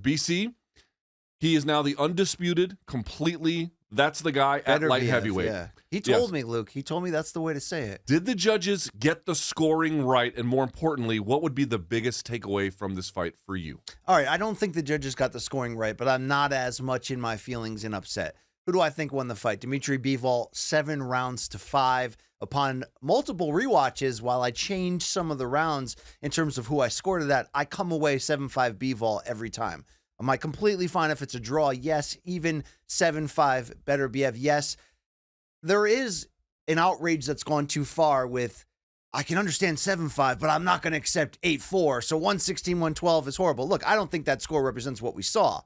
BC, he is now the undisputed, completely, that's the guy at light heavyweight. Yeah. He told me, Luke. He told me that's the way to say it. Did the judges get the scoring right? And more importantly, what would be the biggest takeaway from this fight for you? All right, I don't think the judges got the scoring right, but I'm not as much in my feelings and upset. Who do I think won the fight? Dmitry Bivol, 7 rounds to 5. Upon multiple rewatches, while I changed some of the rounds in terms of who I scored to that, I come away 7-5 Bivol every time. Am I completely fine if it's a draw? Yes. Even 7-5 Beterbiev? Yes. There is an outrage that's gone too far with, I can understand 7-5, but I'm not going to accept 8-4. So 116-112 is horrible. Look, I don't think that score represents what we saw,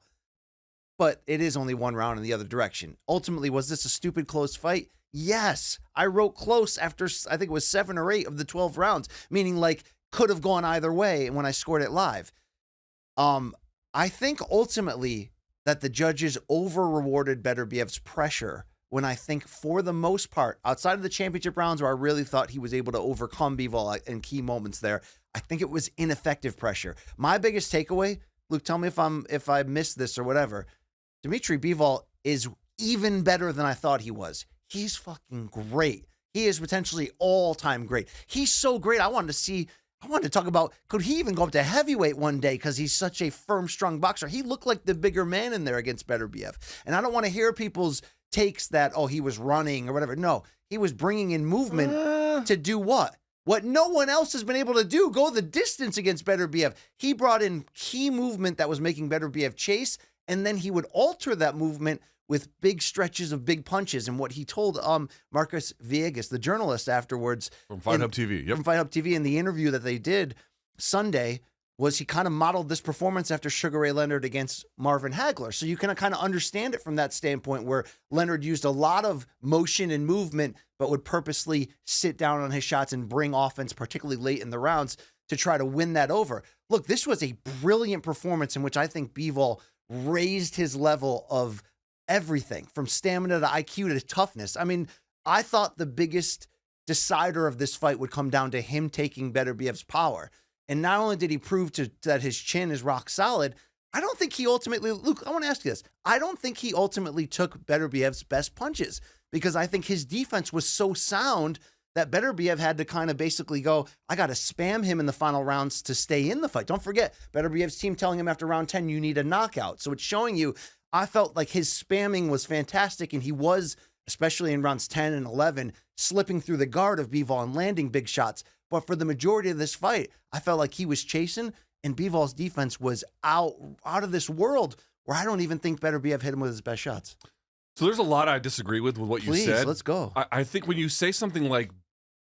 but it is only one round in the other direction. Ultimately, was this a stupid close fight? Yes. I wrote close after, I think it was 7 or 8 of the 12 rounds, meaning like could have gone either way when I scored it live. I think ultimately that the judges over-rewarded Beterbiev's pressure when I think for the most part, outside of the championship rounds where I really thought he was able to overcome Bivol in key moments there, I think it was ineffective pressure. My biggest takeaway, Luke, tell me if I missed this or whatever, Dmitry Bivol is even better than I thought he was. He's fucking great. He is potentially all-time great. He's so great. I wanted to talk about, could he even go up to heavyweight one day because he's such a firm, strong boxer? He looked like the bigger man in there against Beterbiev. And I don't want to hear people's takes that, oh, he was running or whatever. No, he was bringing in movement to do what? What no one else has been able to do, go the distance against Beterbiev. He brought in key movement that was making Beterbiev chase, and then he would alter that movement with big stretches of big punches. And what he told Marcus Villegas, the journalist afterwards. From Fight Hub TV. Yep. From Fight Hub TV in the interview that they did Sunday was he kind of modeled this performance after Sugar Ray Leonard against Marvin Hagler. So you can kind of understand it from that standpoint where Leonard used a lot of motion and movement, but would purposely sit down on his shots and bring offense, particularly late in the rounds, to try to win that over. Look, this was a brilliant performance in which I think Bivol raised his level of everything from stamina to IQ to toughness. I mean, I thought the biggest decider of this fight would come down to him taking Beterbiev's power. And not only did he prove that his chin is rock solid, I don't think he ultimately, Luke, I want to ask you this. I don't think he ultimately took Beterbiev's best punches because I think his defense was so sound that Beterbiev had to kind of basically go, I got to spam him in the final rounds to stay in the fight. Don't forget, Beterbiev's team telling him after round 10, you need a knockout. So it's showing you, I felt like his spamming was fantastic, and he was, especially in rounds 10 and 11, slipping through the guard of Bivol and landing big shots. But for the majority of this fight, I felt like he was chasing, and Bivol's defense was out of this world, where I don't even think Beterbiev hit him with his best shots. So there's a lot I disagree with what you said. Let's go. I think when you say something like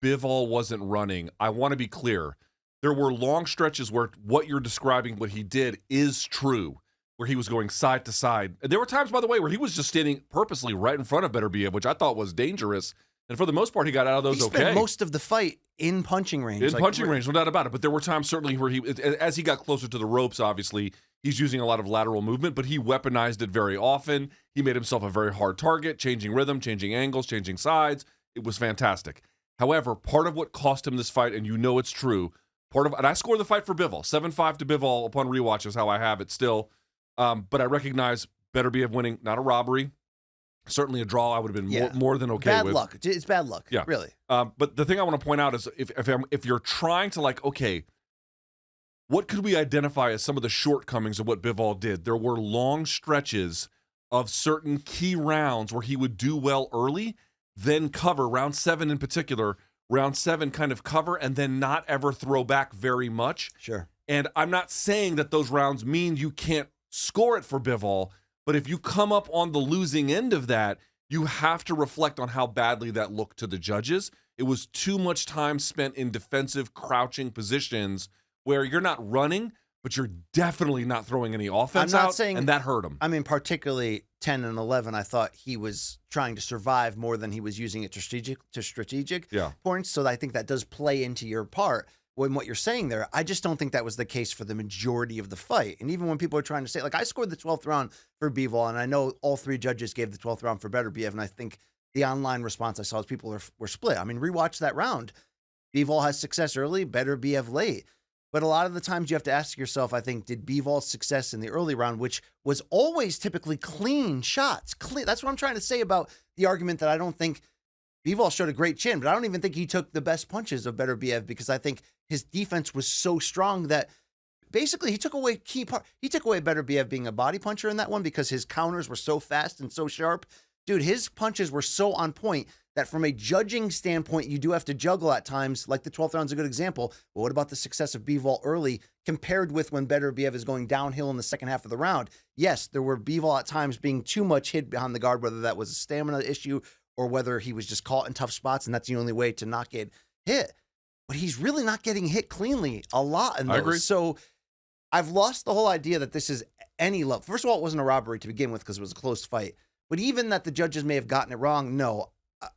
Bivol wasn't running, I want to be clear. There were long stretches where what you're describing, what he did, is true, where he was going side to side. And there were times, by the way, where he was just standing purposely right in front of Beterbiev, which I thought was dangerous. And for the most part, he got out of those okay. He spent most of the fight in punching range. In punching range, no doubt about it. But there were times certainly where as he got closer to the ropes, obviously, he's using a lot of lateral movement, but he weaponized it very often. He made himself a very hard target, changing rhythm, changing angles, changing sides. It was fantastic. However, part of what cost him this fight, and you know it's true, and I scored the fight for Bivol, 7-5 to Bivol upon rewatch is how I have it still. But I recognize Beterbiev winning, not a robbery. Certainly a draw I would have been more than okay with. Bad luck. It's bad luck, really. But the thing I want to point out is if you're trying to okay, what could we identify as some of the shortcomings of what Bivol did? There were long stretches of certain key rounds where he would do well early, then cover, round 7 in particular, round 7 kind of cover, and then not ever throw back very much. Sure. And I'm not saying that those rounds mean you can't score it for Bivol, but if you come up on the losing end of that, you have to reflect on how badly that looked to the judges. It was too much time spent in defensive, crouching positions where you're not running, but you're definitely not throwing any offense out, and that hurt him. I mean, particularly 10 and 11, I thought he was trying to survive more than he was using it to strategic points, so I think that does play into your part. When what you're saying there, I just don't think that was the case for the majority of the fight. And even when people are trying to say, I scored the 12th round for Bivol, and I know all 3 judges gave the 12th round for Beterbiev, and I think the online response I saw is people were split. I mean, rewatch that round. Bivol has success early, Beterbiev late. But a lot of the times you have to ask yourself, I think, did Bivol's success in the early round, which was always typically clean shots, clean. That's what I'm trying to say about the argument that I don't think Bivol showed a great chin, but I don't even think he took the best punches of Beterbiev because I think his defense was so strong that basically he took away key part. He took away Beterbiev being a body puncher in that one because his counters were so fast and so sharp. Dude, his punches were so on point that from a judging standpoint, you do have to juggle at times. Like the 12th round's a good example. But what about the success of Bivol early compared with when Beterbiev is going downhill in the second half of the round? Yes, there were Bivol at times being too much hit behind the guard, whether that was a stamina issue or whether he was just caught in tough spots, and that's the only way to not get hit. But he's really not getting hit cleanly a lot in those. I agree. So I've lost the whole idea that this is any level. First of all, it wasn't a robbery to begin with because it was a close fight. But even that the judges may have gotten it wrong, no.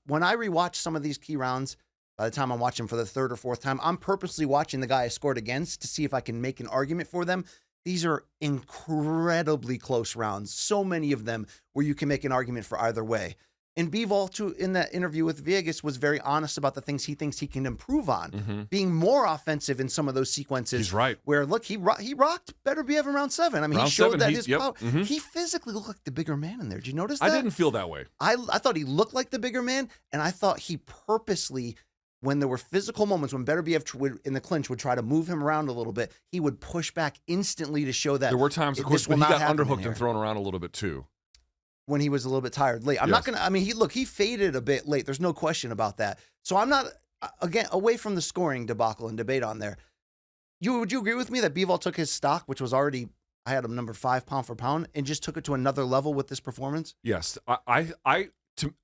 When I rewatch some of these key rounds, by the time I'm watching for the third or fourth time, I'm purposely watching the guy I scored against to see if I can make an argument for them. These are incredibly close rounds. So many of them where you can make an argument for either way. And Bivol, too, in that interview with Vegas, was very honest about the things he thinks he can improve on, being more offensive in some of those sequences. He's right. Where, look, he rocked Beterbiev in round 7. I mean, Round he showed 7, that his yep, power. He physically looked like the bigger man in there. Did you notice that? I didn't feel that way. I thought he looked like the bigger man, and I thought he purposely, when there were physical moments, when Beterbiev in the clinch would try to move him around a little bit, he would push back instantly to show that there were times, of course, but he got underhooked and thrown around a little bit too. When he was a little bit tired late. I'm not going to, I mean, he faded a bit late. There's no question about that. So I'm not, again, away from the scoring debacle and debate on there. Would you agree with me that Bivol took his stock, which was already, I had him number 5 pound for pound, and just took it to another level with this performance? Yes.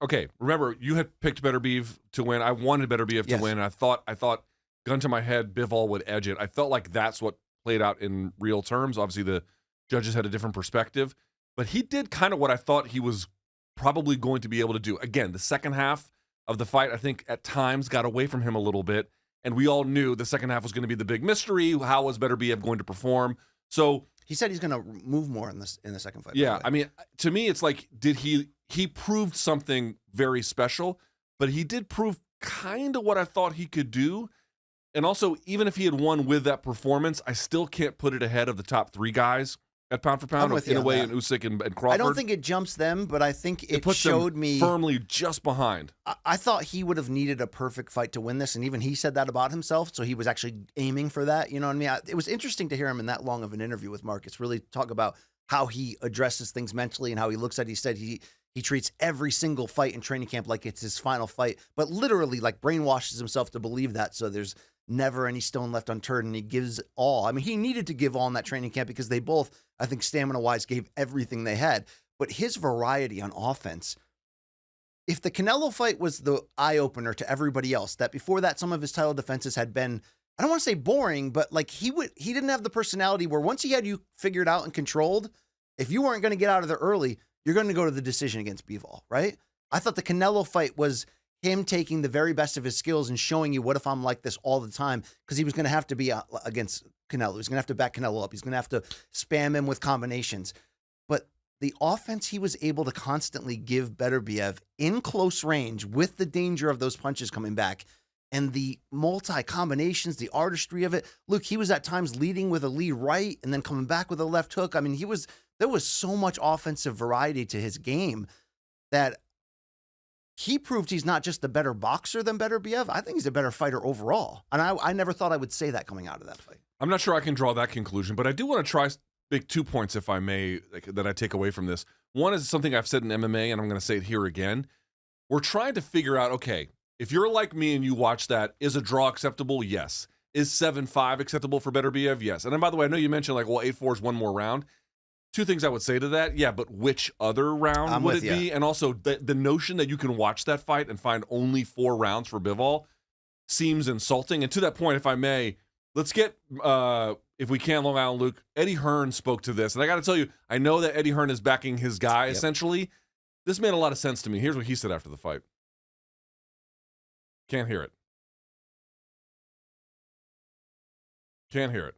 Okay, remember, you had picked Beterbiev to win. I wanted Beterbiev to win. I thought, gun to my head, Bivol would edge it. I felt like that's what played out in real terms. Obviously, the judges had a different perspective. But he did kind of what I thought he was probably going to be able to do. Again, the second half of the fight, I think at times got away from him a little bit. And we all knew the second half was going to be the big mystery. How was Beterbiev going to perform? So he said he's going to move more in the second fight. Yeah, I mean, to me, it's like, did he proved something very special, but he did prove kind of what I thought he could do. And also, even if he had won with that performance, I still can't put it ahead of the top 3 guys at pound for pound, in a way, and Usyk and Crawford. I don't think it jumps them, but I think it puts showed them me firmly just behind. I thought he would have needed a perfect fight to win this, and even he said that about himself, so he was actually aiming for that. You know what I mean? It was interesting to hear him in that long of an interview with Marcus really talk about how he addresses things mentally and how he looks at it. He said he treats every single fight in training camp like it's his final fight, but literally like brainwashes himself to believe that, so there's never any stone left unturned, and he gives all. I mean, he needed to give all in that training camp because they both, I think, stamina-wise, gave everything they had. But his variety on offense, if the Canelo fight was the eye-opener to everybody else, that before that some of his title defenses had been, I don't want to say boring, but like he didn't have the personality where once he had you figured out and controlled, if you weren't going to get out of there early, you're going to go to the decision against Bivol, right? I thought the Canelo fight was him taking the very best of his skills and showing you, what if I'm like this all the time? Because he was going to have to be against Canelo. He's going to have to back Canelo up. He's going to have to spam him with combinations. But the offense he was able to constantly give Beterbiev in close range with the danger of those punches coming back and the multi-combinations, the artistry of it. Look, he was at times leading with a lead right and then coming back with a left hook. I mean, there was so much offensive variety to his game that he proved he's not just a better boxer than Beterbiev. I think he's a better fighter overall. And I never thought I would say that coming out of that fight. I'm not sure I can draw that conclusion, but I do want to try make 2 points, if I may, that I take away from this. One is something I've said in MMA, and I'm going to say it here again. We're trying to figure out, okay, if you're like me and you watch that, is a draw acceptable? Yes. Is 7-5 acceptable for Beterbiev? Yes. And then, by the way, I know you mentioned, like, well, 8-4 is one more round. 2 things I would say to that. Yeah, but which other round would it be? And also, the notion that you can watch that fight and find only 4 rounds for Bivol seems insulting. And to that point, if I may, let's get, if we can, Long Island Luke, Eddie Hearn spoke to this. And I got to tell you, I know that Eddie Hearn is backing his guy, essentially. This made a lot of sense to me. Here's what he said after the fight. Can't hear it. Can't hear it.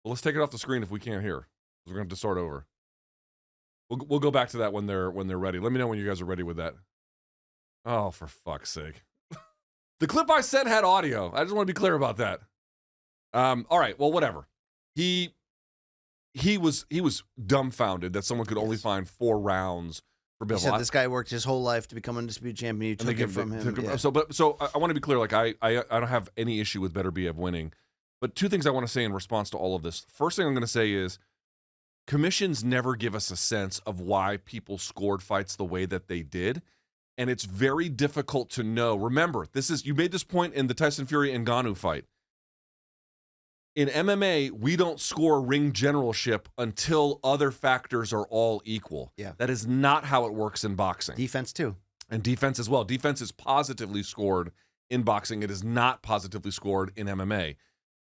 Well, let's take it off the screen if we can't hear. We're going to have to start over. We'll go back to that when they're ready. Let me know when you guys are ready with that. Oh, for fuck's sake. The clip I sent had audio. I just want to be clear about that. All right. Well, whatever. He was dumbfounded that someone could only find 4 rounds for He Bivol. said this guy worked his whole life to become undisputed champion. You And they took it give- from they him. took- Yeah. So I want to be clear. Like I don't have any issue with Beterbiev winning, but 2 things I want to say in response to all of this. First thing I'm going to say is commissions never give us a sense of why people scored fights the way that they did, and it's very difficult to know. Remember, you made this point in the Tyson Fury and Ngannou fight. In MMA, we don't score ring generalship until other factors are all equal. Yeah. That is not how it works in boxing. Defense too. And defense as well. Defense is positively scored in boxing. It is not positively scored in MMA.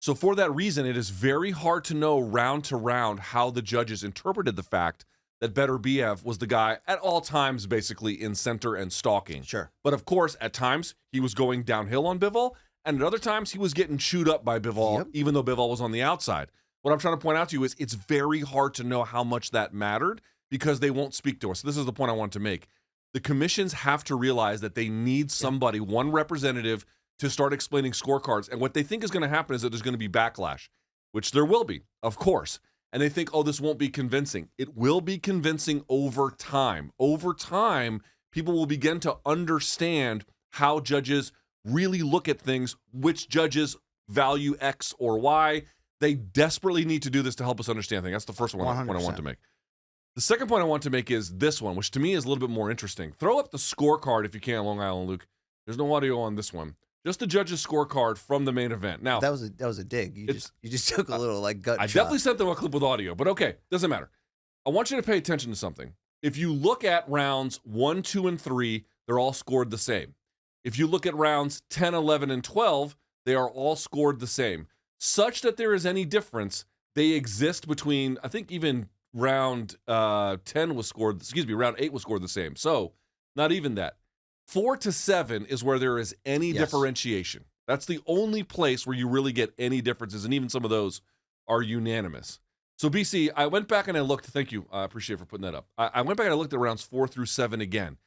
So for that reason, it is very hard to know round to round how the judges interpreted the fact that Beterbiev was the guy at all times basically in center and stalking. Sure. But of course, at times, he was going downhill on Bivol, and at other times, he was getting chewed up by Bivol, Yep. even though Bivol was on the outside. What I'm trying to point out to you is it's very hard to know how much that mattered because they won't speak to us. This is the point I want to make. The commissions have to realize that they need somebody, one representative, to start explaining scorecards. And what they think is going to happen is that there's going to be backlash, which there will be, of course. And they think, oh, this won't be convincing. It will be convincing over time. Over time, people will begin to understand how judges really look at things, which judges value X or Y. They desperately need to do this to help us understand things. That's the first point I want to make. The second point I want to make is this one, which to me is a little bit more interesting. Throw up the scorecard if you can, Long Island Luke. There's no audio on this one. Just the judges' scorecard from the main event. Now That was a dig. You just took a little like gut I shot. definitely sent them a clip with audio, but okay, doesn't matter. I want you to pay attention to something. If you look at rounds 1, 2, and 3, they're all scored the same. If you look at rounds 10, 11, and 12, they are all scored the same. Such that there is any difference, they exist between, I think even round 10 was scored, round 8 was scored the same. So, not even that. 4 to 7 is where there is any differentiation. That's the only place where you really get any differences, and even some of those are unanimous. So, BC, I went back and I looked. Thank you. I appreciate it for putting that up. I went back and I looked at rounds 4 through 7 again.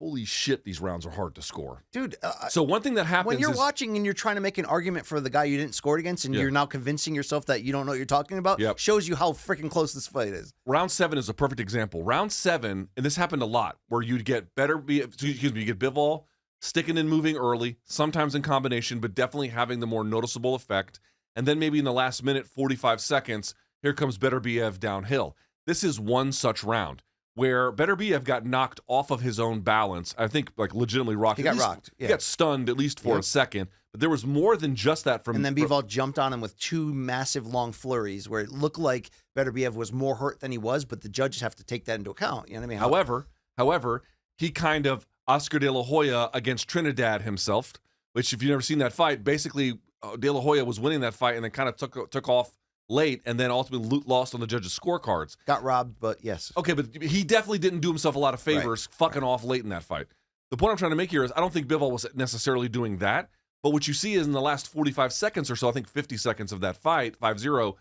Holy shit, these rounds are hard to score. Dude, So one thing that happens when you're is, watching and you're trying to make an argument for the guy you didn't score against and you're now convincing yourself that you don't know what you're talking about, shows you how freaking close this fight is. round 7 is a perfect example. Round 7, and this happened a lot, where you'd get you get Bivol sticking and moving early, sometimes in combination, but definitely having the more noticeable effect. And then maybe in the last minute, 45 seconds, here comes Beterbiev downhill. This is one such round where Beterbiev got knocked off of his own balance. I think, like, legitimately rocked. He got rocked. He got stunned at least for a second. But there was more than just that from. And then Bivol jumped on him with 2 massive long flurries where it looked like Beterbiev was more hurt than he was, but the judges have to take that into account. You know what I mean? However, he kind of Oscar De La Hoya against Trinidad himself, which, if you've never seen that fight, basically De La Hoya was winning that fight and then kind of took off late and then ultimately lost on the judges' scorecards. Got robbed, but yes. Okay, but he definitely didn't do himself a lot of favors fucking off late in that fight. The point I'm trying to make here is I don't think Bivol was necessarily doing that, but what you see is in the last 45 seconds or so, I think 50 seconds of that fight, 5-0,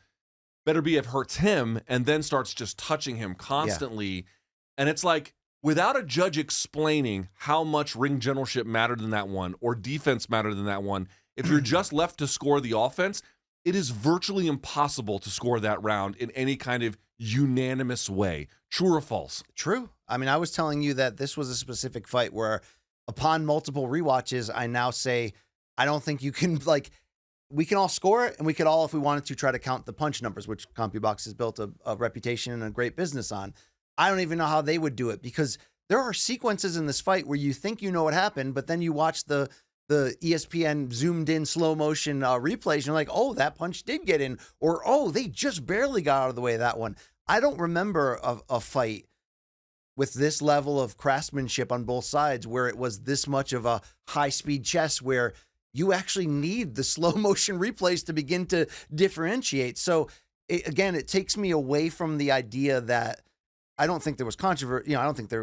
Beterbiev hurts him and then starts just touching him constantly. And it's like, without a judge explaining how much ring generalship mattered in that one or defense mattered in that one, if you're just left to score the offense, it is virtually impossible to score that round in any kind of unanimous way. True or false? True. I mean, I was telling you that this was a specific fight where upon multiple rewatches, I now say, I don't think you can, like, we can all score it and we could all, if we wanted to, try to count the punch numbers, which CompuBox has built a reputation and a great business on. I don't even know how they would do it because there are sequences in this fight where you think you know what happened, but then you watch the ESPN zoomed in slow motion replays. And you're like, oh, that punch did get in, or, oh, they just barely got out of the way of that one. I don't remember a fight with this level of craftsmanship on both sides where it was this much of a high speed chess where you actually need the slow motion replays to begin to differentiate. So again, it takes me away from the idea that I don't think there was controversy. I don't think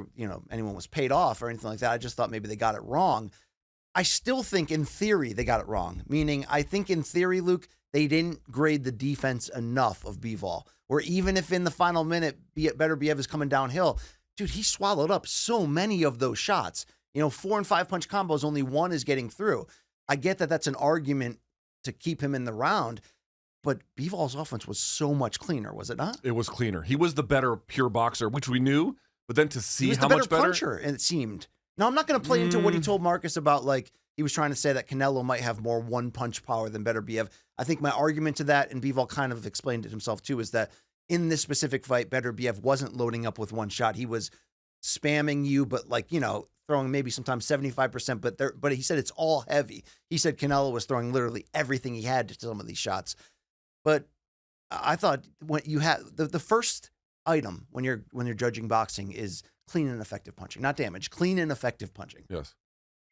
anyone was paid off or anything like that. I just thought maybe they got it wrong. I still think in theory they got it wrong. Meaning I think in theory, Luke, they didn't grade the defense enough of Bivol. Or even if in the final minute, Beterbiev is coming downhill, dude, he swallowed up so many of those shots. 4 and 5 punch combos, only one is getting through. I get that that's an argument to keep him in the round. But Bivol's offense was so much cleaner, was it not? It was cleaner. He was the better pure boxer, which we knew, but then to see how much better. Puncher, and it seemed. Now, I'm not going to play into what he told Marcus about, like, he was trying to say that Canelo might have more one-punch power than Beterbiev. I think my argument to that, and Bivol kind of explained it himself too, is that in this specific fight, Beterbiev wasn't loading up with one shot. He was spamming you, but like, throwing maybe sometimes 75%, but he said it's all heavy. He said Canelo was throwing literally everything he had to some of these shots. But I thought when you have the first item when you're judging boxing is clean and effective punching, not damage. Clean and effective punching. Yes.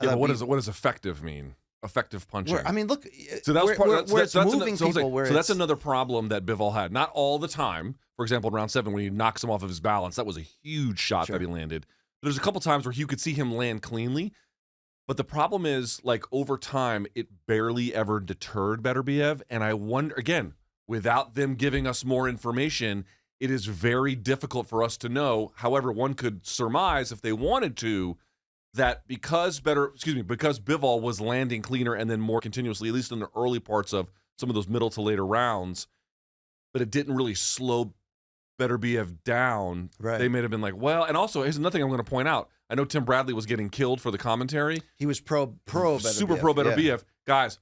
Yeah, what does effective mean? Effective punching. I mean, look. So that was where it's moving people. So that's another problem that Bivol had. Not all the time. For example, in round 7, when he knocks him off of his balance, that was a huge shot that he landed. But there's a couple times where you could see him land cleanly. But the problem is, like, over time, it barely ever deterred Beterbiev. And I wonder, again, without them giving us more information, it is very difficult for us to know. However, one could surmise, if they wanted to, that because Bivol was landing cleaner and then more continuously, at least in the early parts of some of those middle to later rounds, but it didn't really slow Beterbiev down. Right. They may have been like, well, and also here's another thing I'm going to point out. I know Tim Bradley was getting killed for the commentary. He was pro Beterbiev. Super pro Beterbiev. Yeah. Guys,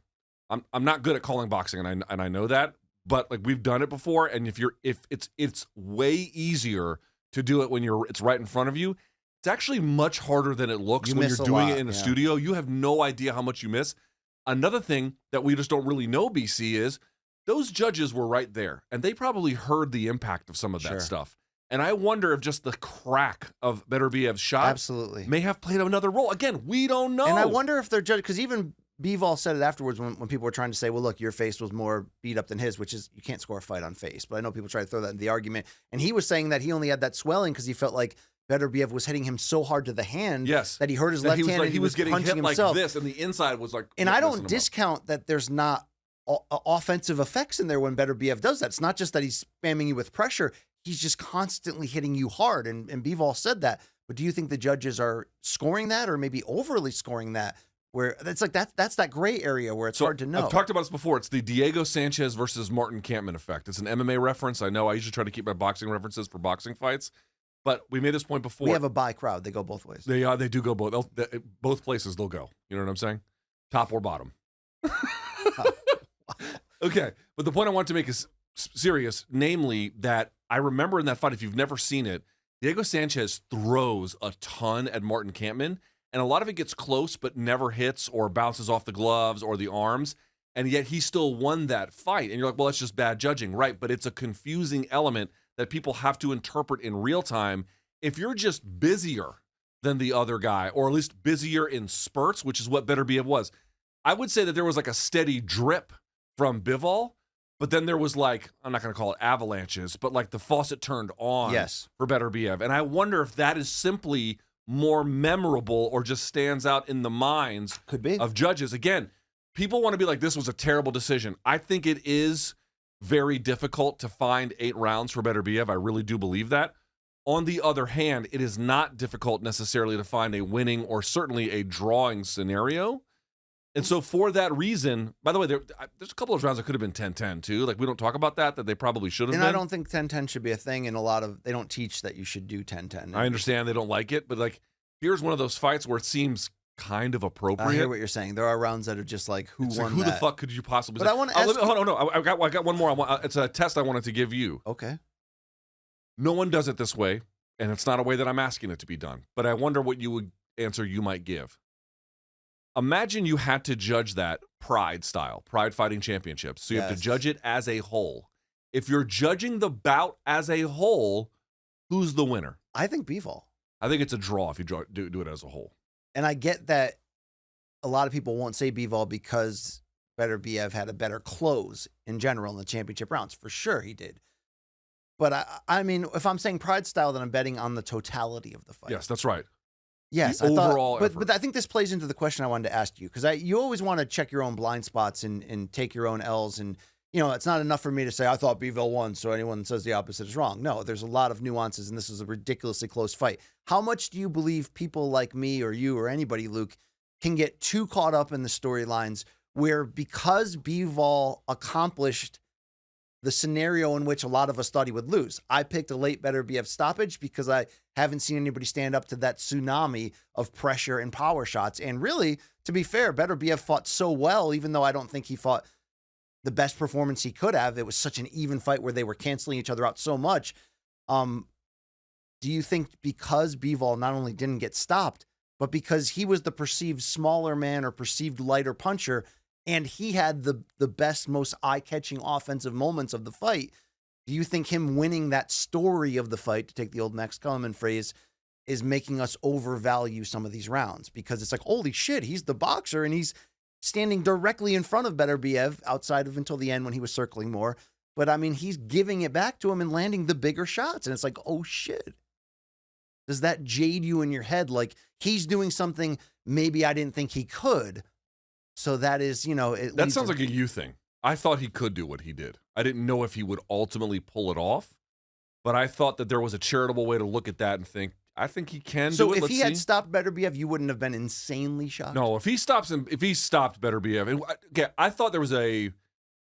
I'm not good at calling boxing, and I know that, but like we've done it before, and if it's way easier to do it when it's right in front of you. It's actually much harder than it looks when you're doing it in a studio. You have no idea how much you miss. Another thing that we just don't really know, BC, is those judges were right there, and they probably heard the impact of some of that stuff. And I wonder if just the crack of Beterbiev's shot may have played another role. Again, we don't know. And I wonder if they're judging, because even Bivol said it afterwards when people were trying to say, well, look, your face was more beat up than his, which is, you can't score a fight on face. But I know people try to throw that in the argument. And he was saying that he only had that swelling because he felt like Beterbiev was hitting him so hard to the hand that he hurt his left hand, and he was getting punching hit himself. Like this, and the inside was like. And I don't discount that there's not offensive effects in there when Beterbiev does that. It's not just that he's spamming you with pressure; he's just constantly hitting you hard. And Bivol said that. But do you think the judges are scoring that, or maybe overly scoring that? Where it's like that's that gray area where it's hard to know. I've talked about this before. It's the Diego Sanchez versus Martin Kampmann effect. It's an MMA reference. I know I usually try to keep my boxing references for boxing fights. But we made this point before. We have a bi crowd. They go both ways. They do go both. Both places they'll go. You know what I'm saying? Top or bottom. Okay. But the point I want to make is serious, namely that I remember in that fight, if you've never seen it, Diego Sanchez throws a ton at Martin Kampmann, and a lot of it gets close but never hits or bounces off the gloves or the arms, and yet he still won that fight. And you're like, well, that's just bad judging. Right, but it's a confusing element that people have to interpret in real time. If you're just busier than the other guy, or at least busier in spurts, which is what Beterbiev was, I would say that there was like a steady drip from Bivol, but then there was like, I'm not going to call it avalanches, but like the faucet turned on for Beterbiev. And I wonder if that is simply more memorable or just stands out in the minds of judges. Again, people want to be like, this was a terrible decision. I think it is very difficult to find 8 rounds for Beterbiev. I really do believe that. On the other hand, it is not difficult necessarily to find a winning or certainly a drawing scenario. And so for that reason, by the way, there's a couple of rounds that could have been 10-10 too. Like we don't talk about that they probably should have been. And I don't think 10-10 should be a thing. And they don't teach that you should do 10-10. I understand they don't like it, but like here's one of those fights where it seems kind of appropriate. I hear what you're saying. There are rounds that are just like, who won who that? the fuck could you possibly But I want to ask hold on, no. I got one more. It's a test I wanted to give you. Okay. No one does it this way, and it's not a way that I'm asking it to be done. But I wonder what answer you might give. Imagine you had to judge that Pride style, Pride Fighting Championships. So you have to judge it as a whole. If you're judging the bout as a whole, who's the winner? I think Bivol. I think it's a draw if you do it as a whole. And I get that a lot of people won't say Bivol because Beterbiev had a better close in general in the championship rounds. For sure he did. But I mean, if I'm saying Pride style, then I'm betting on the totality of the fight. Yes, that's right. Yes, overall effort. But I think this plays into the question I wanted to ask you, because you always want to check your own blind spots and take your own L's. And, it's not enough for me to say, I thought Bivol won, so anyone that says the opposite is wrong. No, there's a lot of nuances, and this was a ridiculously close fight. How much do you believe people like me or you or anybody, Luke, can get too caught up in the storylines where because Bivol accomplished the scenario in which a lot of us thought he would lose. I picked a late Beterbiev stoppage because I haven't seen anybody stand up to that tsunami of pressure and power shots. And really, to be fair, Beterbiev fought so well, even though I don't think he fought the best performance he could have. It was such an even fight where they were canceling each other out so much. Do you think because Bivol not only didn't get stopped, but because he was the perceived smaller man or perceived lighter puncher, and he had the best, most eye-catching offensive moments of the fight, do you think him winning that story of the fight, to take the old Max Kellerman phrase, is making us overvalue some of these rounds? Because it's like, holy shit, he's the boxer, and he's standing directly in front of Beterbiev outside of until the end when he was circling more. But, I mean, he's giving it back to him and landing the bigger shots, and it's like, oh, shit. Does that jade you in your head? Like, he's doing something maybe I didn't think he could. So that is, that sounds like a you thing. I thought he could do what he did. I didn't know if he would ultimately pull it off, but I thought that there was a charitable way to look at that and think, I think he can do it. So if Let's he see. had stopped Beterbiev, you wouldn't have been insanely shocked? No, if he stopped Beterbiev, okay, I thought there was a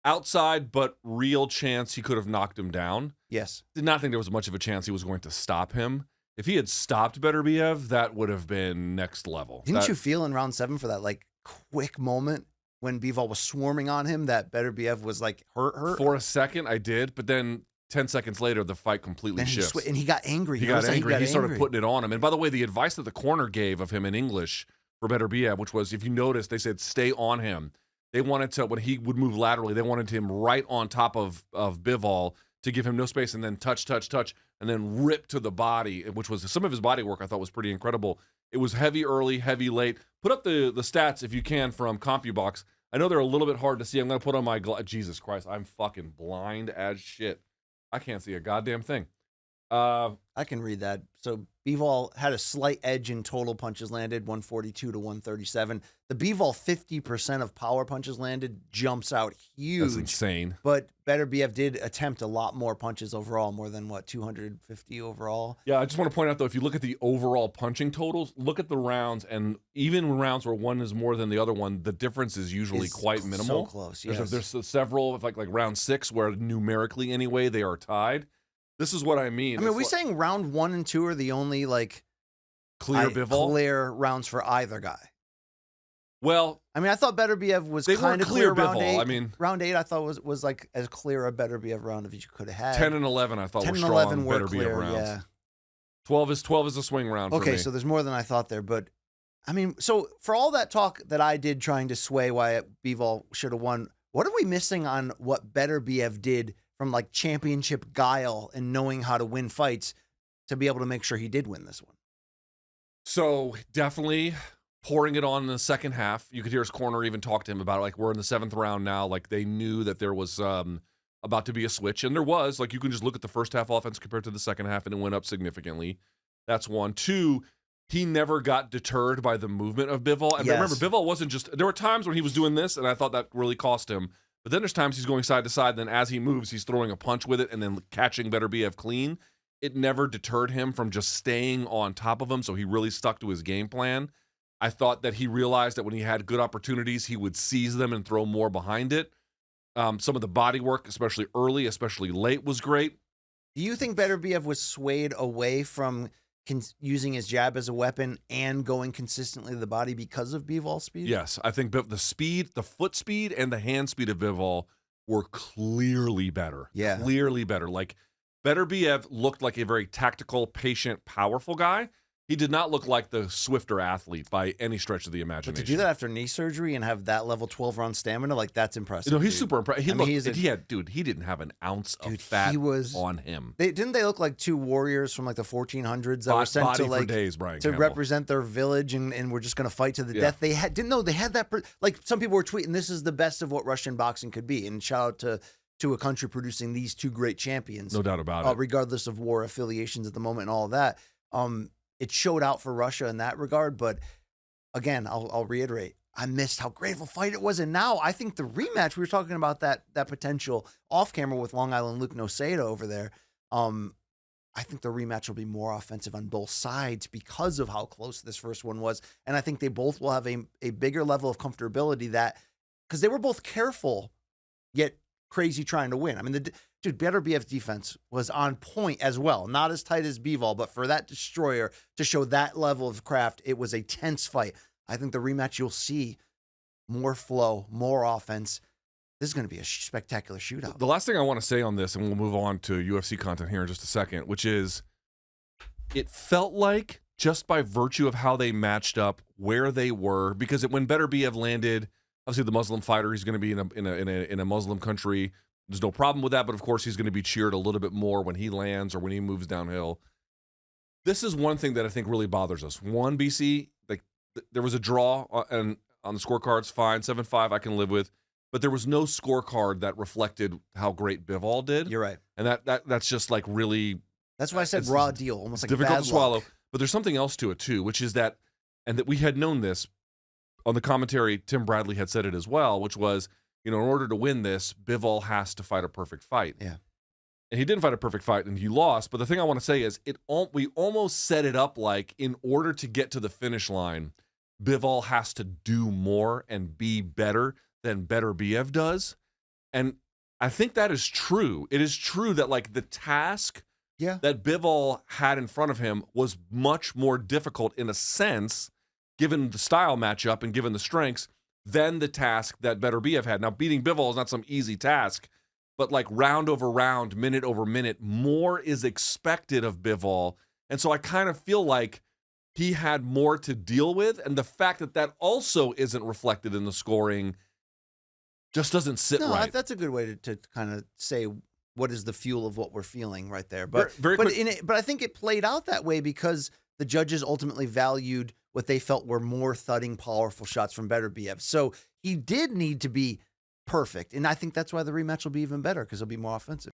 outside but real chance he could have knocked him down. Yes. Did not think there was much of a chance he was going to stop him. If he had stopped Beterbiev, that would have been next level. Didn't you feel in round 7 for that quick moment when Bivol was swarming on him that Beterbiev was hurt? For a second, I did, but then 10 seconds later, the fight completely shifts. And he got angry. He got angry. He started putting it on him. And by the way, the advice that the corner gave of him in English for Beterbiev, which was, if you notice, they said stay on him. They wanted to, when he would move laterally, they wanted him right on top of Bivol to give him no space, and then touch, and then rip to the body, which was some of his body work I thought was pretty incredible. It was heavy early, heavy late. Put up the stats if you can from CompuBox. I know they're a little bit hard to see. I'm going to put on my Jesus Christ, I'm fucking blind as shit. I can't see a goddamn thing. I can read that. So Bivol had a slight edge in total punches landed, 142 to 137. The Bivol 50% of power punches landed jumps out huge. That's insane. But Beterbiev did attempt a lot more punches overall, more than 250 overall. Yeah, I just want to point out though, if you look at the overall punching totals, look at the rounds, and even rounds where one is more than the other one, the difference is usually quite minimal. So close. Yes. There's several, like round 6, where numerically anyway they are tied. This is what I mean. I mean, are we saying round 1 and 2 are the only clear rounds for either guy? Well, I mean, I thought Beterbiev was kind of clear round 8. I mean, round 8 I thought was as clear a Beterbiev round as you could have had. 10 and 11 I thought 10 were and strong 11 were Beterbiev clear, rounds. yeah. 12 is a swing round for me. Okay, so there's more than I thought there, but I mean, so for all that talk that I did trying to sway why Bivol should have won, what are we missing on what Beterbiev did from championship guile and knowing how to win fights to be able to make sure he did win this one? So definitely pouring it on in the second half. You could hear his corner even talk to him about it. We're in the 7th round now. They knew that there was about to be a switch, and there was. You can just look at the first half offense compared to the second half, and it went up significantly. That's one. 2, he never got deterred by the movement of Bivol. And remember, Bivol wasn't just, there were times when he was doing this, and I thought that really cost him. But then there's times he's going side to side, then as he moves, he's throwing a punch with it and then catching Beterbiev clean. It never deterred him from just staying on top of him, so he really stuck to his game plan. I thought that he realized that when he had good opportunities, he would seize them and throw more behind it. Some of the body work, especially early, especially late, was great. Do you think Beterbiev was swayed away from using his jab as a weapon and going consistently to the body because of Bivol's speed? Yes, I think the speed, the foot speed, and the hand speed of Bivol were clearly better. Yeah. Clearly better. Beterbiev looked like a very tactical, patient, powerful guy. He did not look like the swifter athlete by any stretch of the imagination. But to do that after knee surgery and have that level 12-round stamina, that's impressive. No, he's super impressive. He He didn't have an ounce of fat on him. Didn't they look like two warriors from the 1400s that were sent to for days, Brian to Campbell. represent their village and were just going to fight to the death? They had that. Some people were tweeting, this is the best of what Russian boxing could be. And shout out to a country producing these two great champions. No doubt about it. Regardless of war affiliations at the moment and all of that. It showed out for Russia in that regard. But again, I'll reiterate, I missed how great of a fight it was. And now I think the rematch, we were talking about that potential off camera with Long Island Luke Noseda over there. I think the rematch will be more offensive on both sides because of how close this first one was. And I think they both will have a bigger level of comfortability that because they were both careful, yet crazy trying to win. I mean, dude, Beterbiev's defense was on point as well. Not as tight as Bivol, but for that destroyer to show that level of craft, it was a tense fight. I think the rematch, you'll see more flow, more offense. This is going to be a spectacular shootout. The last thing I want to say on this, and we'll move on to UFC content here in just a second, which is it felt like just by virtue of how they matched up, where they were, because when Beterbiev landed, obviously the Muslim fighter, he's going to be in a Muslim country. There's no problem with that, but of course he's going to be cheered a little bit more when he lands or when he moves downhill. This is one thing that I think really bothers us. One, BC, like there was a draw and on the scorecards, fine, 7-5 I can live with, but there was no scorecard that reflected how great Bivol did. You're right. And that's just like really... That's why I said raw deal, almost like difficult bad to swallow. luck. But there's something else to it too, which is that, and that we had known this on the commentary, Tim Bradley had said it as well, which was, in order to win this, Bivol has to fight a perfect fight. Yeah. And he didn't fight a perfect fight, and he lost. But the thing I want to say is, we almost set it up like, in order to get to the finish line, Bivol has to do more and be better than Beterbiev does. And I think that is true. It is true that like the task that Bivol had in front of him was much more difficult in a sense, given the style matchup and given the strengths, than the task that Beterbiev had. Now, beating Bivol is not some easy task, but like round over round, minute over minute, more is expected of Bivol. And so I kind of feel like he had more to deal with, and the fact that that also isn't reflected in the scoring just doesn't sit right. No, that's a good way to kind of say what is the fuel of what we're feeling right there. But but I think it played out that way because the judges ultimately valued what they felt were more thudding, powerful shots from Beterbiev. So he did need to be perfect, and I think that's why the rematch will be even better because he'll be more offensive.